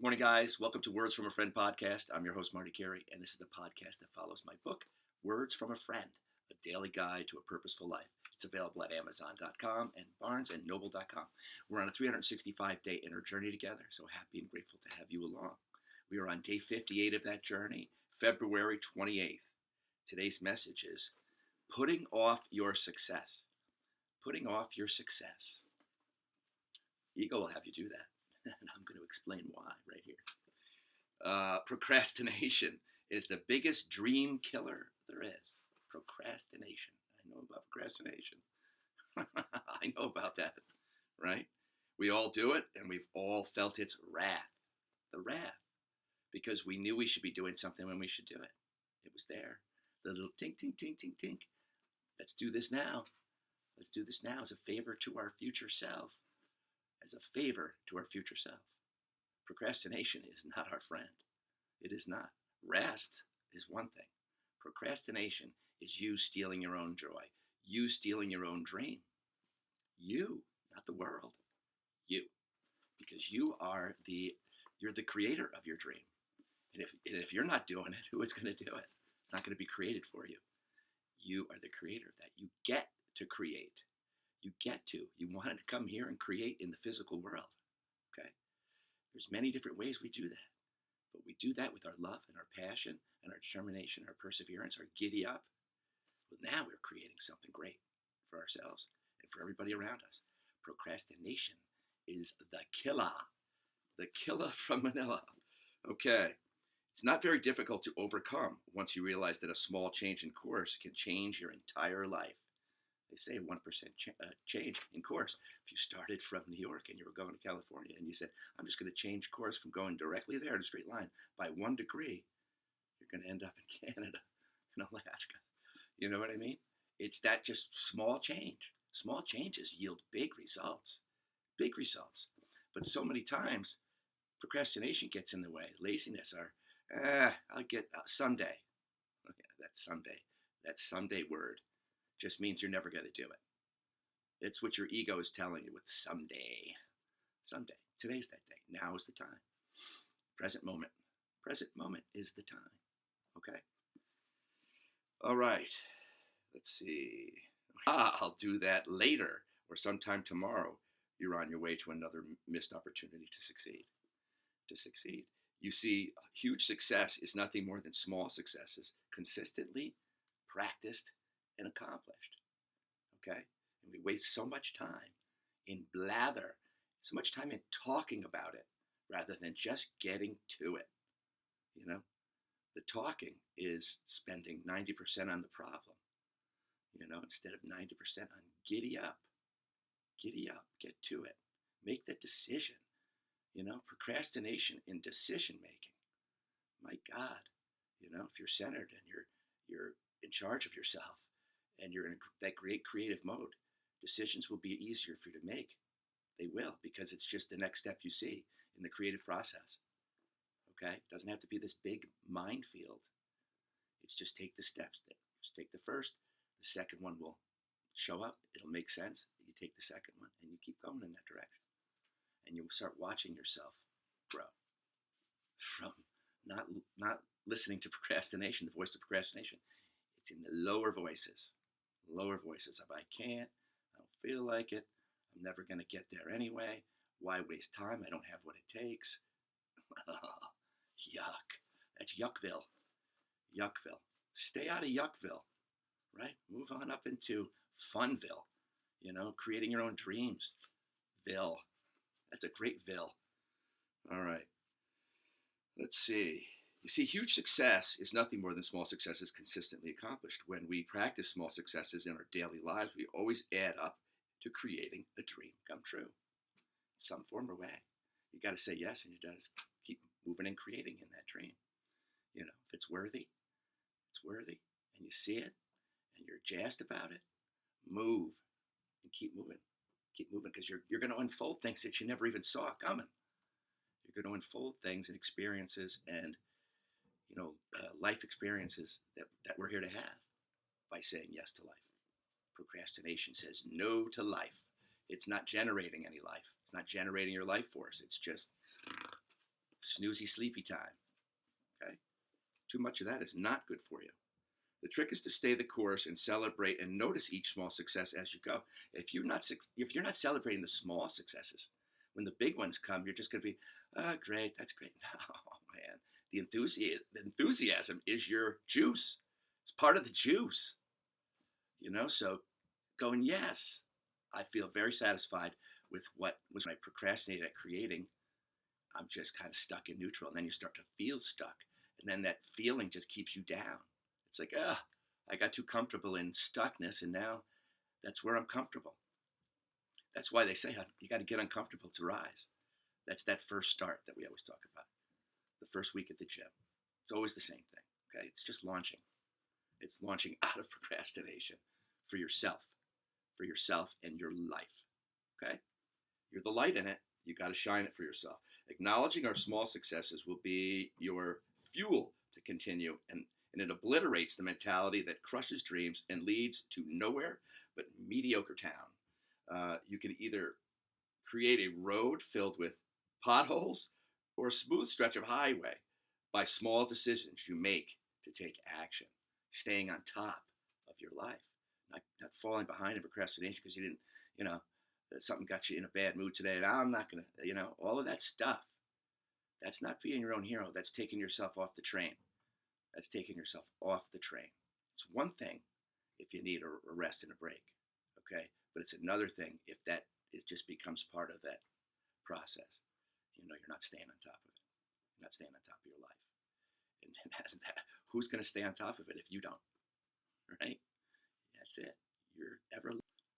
Morning, guys. Welcome to Words from a Friend podcast. I'm your host, Marty Carey, and this is the podcast that follows my book, Words from a Friend, a daily guide to a purposeful life. It's available at Amazon.com and BarnesandNoble.com. We're on a 365-day inner journey together, so happy and grateful to have you along. We are on day 58 of that journey, February 28th. Today's message is putting off your success. Putting off your success. Ego will have you do that. And I'm going to explain why right here. Procrastination is the biggest dream killer there is. Procrastination. I know about procrastination. I know about that, right? We all do it, and we've all felt its wrath. The wrath. Because we knew we should be doing something when we should do it. It was there. The little tink, tink, tink, tink, tink. Let's do this now. Let's do this now as a favor to our future self. As a favor to our future self. Procrastination is not our friend. It is not. Rest is one thing. Procrastination is you stealing your own joy. You stealing your own dream. You, not the world. You. Because you're the creator of your dream. And if you're not doing it, who is going to do it? It's not going to be created for you. You are the creator of that. You get to create. You get to. You wanted to come here and create in the physical world. Okay? There's many different ways we do that. But we do that with our love and our passion and our determination, our perseverance, our giddy up. Well, now we're creating something great for ourselves and for everybody around us. Procrastination is the killer. The killer from Manila. Okay. It's not very difficult to overcome once you realize that a small change in course can change your entire life. They say 1% change in course. If you started from New York and you were going to California and you said, I'm just going to change course from going directly there in a straight line by 1 degree, you're going to end up in Canada, in Alaska. You know what I mean? It's that just small change. Small changes yield big results. Big results. But so many times, procrastination gets in the way. Laziness I'll get someday. Okay, that's someday. That someday word just means you're never going to do it. It's what your ego is telling you with someday. Someday. Today's that day. Now is the time. Present moment. Present moment is the time. Okay? All right. Let's see. I'll do that later or sometime tomorrow. You're on your way to another missed opportunity to succeed. To succeed. You see, huge success is nothing more than small successes, consistently practiced and accomplished. Okay? And we waste so much time in blather, so much time in talking about it rather than just getting to it. You know? The talking is spending 90% on the problem. You know, instead of 90% on giddy up. Giddy up, get to it. Make that decision. You know, procrastination in decision making. My God, you know, if you're centered and you're in charge of yourself and you're in that great creative mode, decisions will be easier for you to make. They will, because it's just the next step you see in the creative process. Okay? It doesn't have to be this big minefield. It's just take the steps. Just take the first. The second one will show up. It'll make sense. You take the second one and you keep going in that direction. And you'll start watching yourself grow from not listening to procrastination, the voice of procrastination. It's in the lower voices of I can't, I don't feel like it, I'm never going to get there anyway, why waste time, I don't have what it takes. Yuck. That's Yuckville. Yuckville. Stay out of Yuckville, right? Move on up into Funville, you know, creating your own dreams. Ville. That's a great Ville. All right. Let's see. You see, huge success is nothing more than small successes consistently accomplished. When we practice small successes in our daily lives, we always add up to creating a dream come true in some form or way. You got to say yes, and you got to keep moving and creating in that dream. You know, if it's worthy, and you see it, and you're jazzed about it, move and keep moving. Keep moving, because you're going to unfold things that you never even saw coming. You're going to unfold things and experiences and, you know, life experiences that we're here to have by saying yes to life. Procrastination says no to life. It's not generating any life. It's not generating your life force. It's just snoozy, sleepy time. Okay? Too much of that is not good for you. The trick is to stay the course and celebrate and notice each small success as you go. If you're not celebrating the small successes, when the big ones come, you're just going to be, oh, great, that's great. No, man, the enthusiasm is your juice. It's part of the juice, So going, yes, I feel very satisfied with what was when I procrastinated at creating. I'm just kind of stuck in neutral, and then you start to feel stuck, and then that feeling just keeps you down. It's like, I got too comfortable in stuckness, and now that's where I'm comfortable. That's why they say you got to get uncomfortable to rise. That's that first start that we always talk about. The first week at the gym. It's always the same thing. Okay, it's just launching. It's launching out of procrastination for yourself and your life. Okay, you're the light in it. You got to shine it for yourself. Acknowledging our small successes will be your fuel to continue, and it obliterates the mentality that crushes dreams and leads to nowhere but mediocre town. You can either create a road filled with potholes or a smooth stretch of highway by small decisions you make to take action, staying on top of your life, not falling behind in procrastination because you didn't, something got you in a bad mood today, and I'm not going to, all of that stuff. That's not being your own hero. That's taking yourself off the train. That's taking yourself off the train. It's one thing if you need a rest and a break, okay? But it's another thing if it just becomes part of that process. You're not staying on top of it. You're not staying on top of your life. And who's going to stay on top of it if you don't, right? That's it.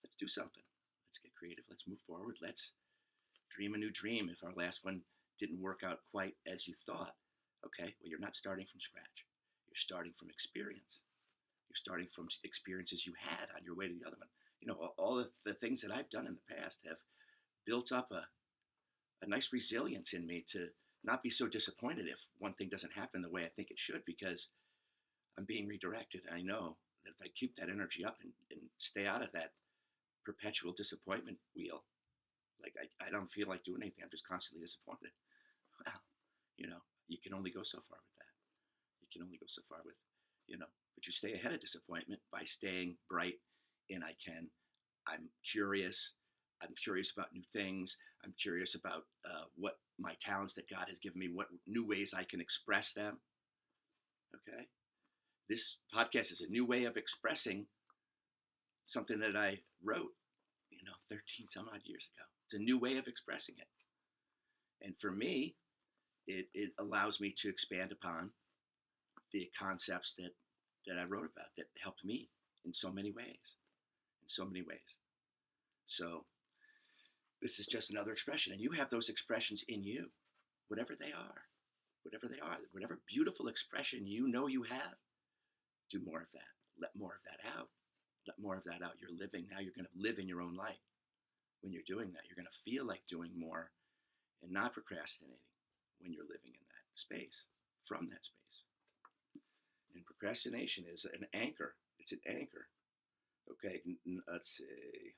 Let's do something. Let's get creative. Let's move forward. Let's dream a new dream. If our last one didn't work out quite as you thought, okay, well, you're not starting from scratch. You're starting from experience. You're starting from experiences you had on your way to the other one. All of the things that I've done in the past have built up a nice resilience in me to not be so disappointed if one thing doesn't happen the way I think it should, because I'm being redirected. I know that if I keep that energy up and stay out of that perpetual disappointment wheel, like I don't feel like doing anything. I'm just constantly disappointed. Well, you can only go so far with that. You can only go so far with, but you stay ahead of disappointment by staying bright in I'm curious. I'm curious about new things. I'm curious about what my talents that God has given me, what new ways I can express them. Okay. This podcast is a new way of expressing something that I wrote, 13 some odd years ago. It's a new way of expressing it. And for me, it allows me to expand upon the concepts that I wrote about that helped me in so many ways. So this is just another expression, and you have those expressions in you, whatever they are, whatever beautiful expression you have, do more of that. Let more of that out. You're living now. You're going to live in your own light. When you're doing that, you're going to feel like doing more and not procrastinating when you're living in that space, from that space. And procrastination is an anchor. It's an anchor. Okay, let's see.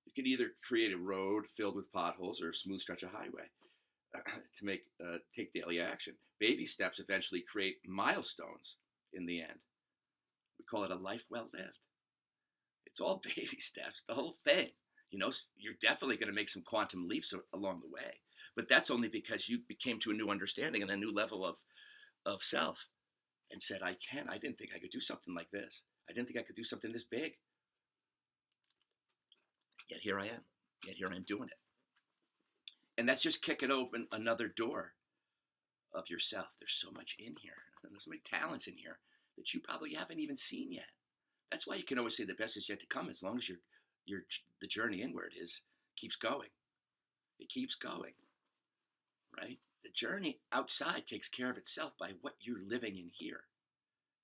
You can either create a road filled with potholes or a smooth stretch of highway to take daily action. Baby steps eventually create milestones in the end. We call it a life well lived. It's all baby steps, the whole thing. You're definitely going to make some quantum leaps along the way, but that's only because you came to a new understanding and a new level of self and said, I didn't think I could do something like this. I didn't think I could do something this big. Yet here I am. Yet here I'm doing it. And that's just kicking open another door of yourself. There's so much in here. There's so many talents in here that you probably haven't even seen yet. That's why you can always say the best is yet to come, as long as the journey inward keeps going. It keeps going, right? The journey outside takes care of itself by what you're living in here,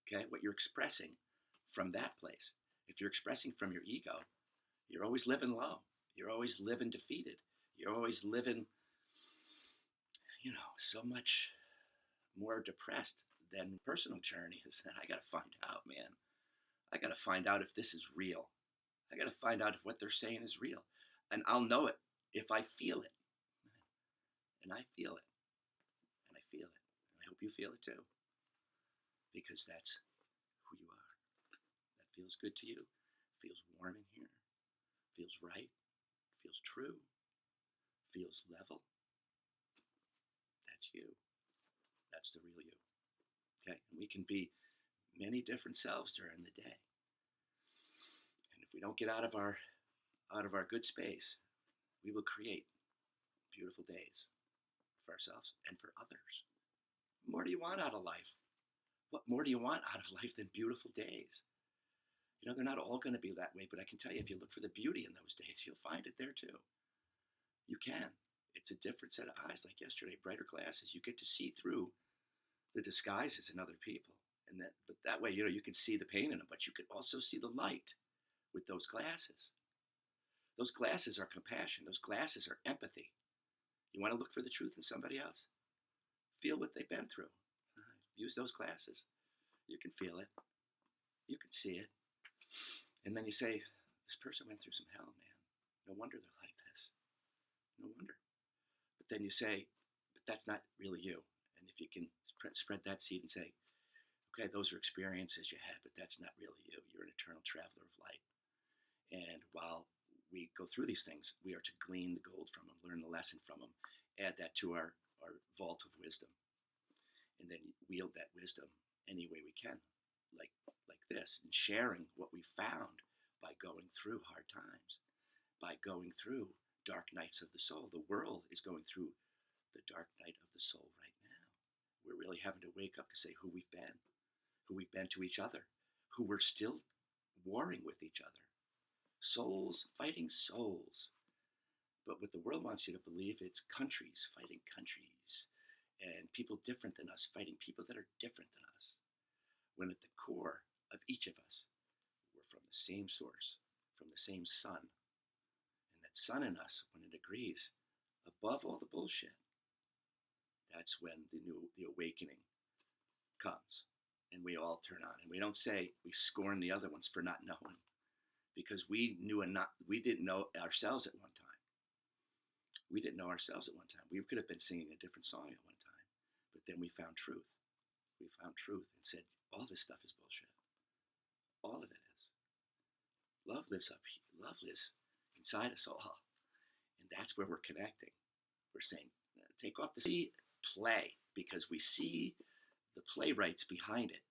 okay? What you're expressing from that place. If you're expressing from your ego, you're always living low. You're always living defeated. You're always living, so much more depressed than personal journey is. And I got to find out, man. I got to find out if this is real. I got to find out if what they're saying is real. And I'll know it if I feel it. And I feel it. feel it. I hope you feel it too, because that's who you are. That feels good to you, feels warm in here, feels right, feels true, feels level. That's you. That's the real you. Okay? And we can be many different selves during the day. And if we don't get out of our good space, we will create beautiful days for ourselves and for others. What more do you want out of life? What more do you want out of life than beautiful days? You know, they're not all going to be that way, but I can tell you, if you look for the beauty in those days, you'll find it there too. You can. It's a different set of eyes, like yesterday, brighter glasses. You get to see through the disguises in other people. But that way, you know, you can see the pain in them, but you can also see the light with those glasses. Those glasses are compassion. Those glasses are empathy. You want to look for the truth in somebody else? Feel what they've been through. Use those glasses. You can feel it. You can see it. And then you say, this person went through some hell, man. No wonder they're like this. No wonder. But then you say, but that's not really you. And if you can spread that seed and say, okay, those are experiences you had, but that's not really you. You're an eternal traveler of light. And while we go through these things, we are to glean the gold from them, learn the lesson from them, add that to our vault of wisdom, and then wield that wisdom any way we can, like this, and sharing what we found by going through hard times, by going through dark nights of the soul. The world is going through the dark night of the soul right now. We're really having to wake up to say who we've been to each other, who we're still warring with each other. Souls fighting souls. But what the world wants you to believe, it's countries fighting countries, and people different than us fighting people that are different than us. When at the core of each of us, we're from the same source, from the same sun. And that sun in us, when it agrees, above all the bullshit, that's when the awakening comes. And we all turn on. And we don't say we scorn the other ones for not knowing, because we didn't know ourselves at one time. We didn't know ourselves at one time. We could have been singing a different song at one time, but then we found truth. We found truth and said, all this stuff is bullshit. All of it is. Love lives up here. Love lives inside us all. And that's where we're connecting. We're saying, take off the play, because we see the playwrights behind it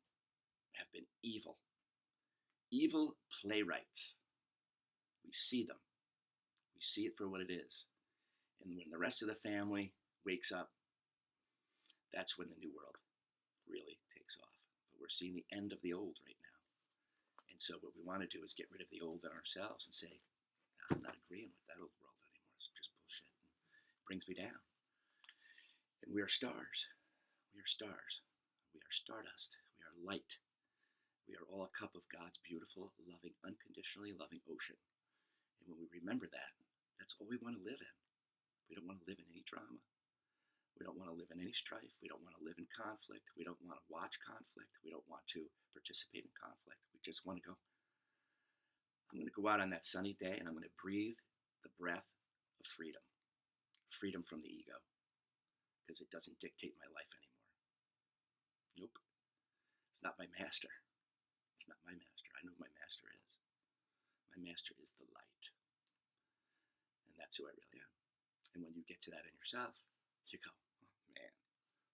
have been evil. Evil playwrights. We see them. We see it for what it is. And when the rest of the family wakes up, that's when the new world really takes off. But we're seeing the end of the old right now. And so what we want to do is get rid of the old in ourselves and say, no, I'm not agreeing with that old world anymore. It's just bullshit. It brings me down. And we are stars. We are stars. We are stardust. We are light. We are all a cup of God's beautiful, loving, unconditionally loving ocean. And when we remember that, that's all we want to live in. We don't want to live in any drama. We don't want to live in any strife. We don't want to live in conflict. We don't want to watch conflict. We don't want to participate in conflict. We just want to go, I'm going to go out on that sunny day and I'm going to breathe the breath of freedom. Freedom from the ego. Because it doesn't dictate my life anymore. Nope. It's not my master. It's not my master. I know who my master is. My master is the light. And that's who I really am. And when you get to that in yourself, you go, oh man,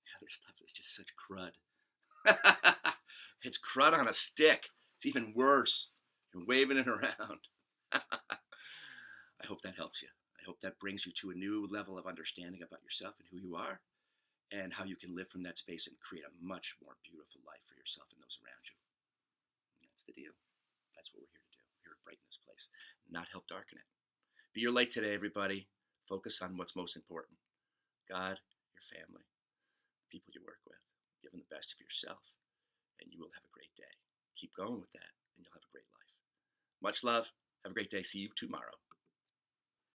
the other stuff is just such crud. It's crud on a stick. It's even worse. You're waving it around. I hope that helps you. I hope that brings you to a new level of understanding about yourself and who you are, and how you can live from that space and create a much more beautiful life for yourself and those around you. And that's the deal. That's what we're here to do. We're here to brighten this place, not help darken it. Be your light today, everybody. Focus on what's most important. God, your family, people you work with. Give them the best of yourself, and you will have a great day. Keep going with that, and you'll have a great life. Much love. Have a great day. See you tomorrow.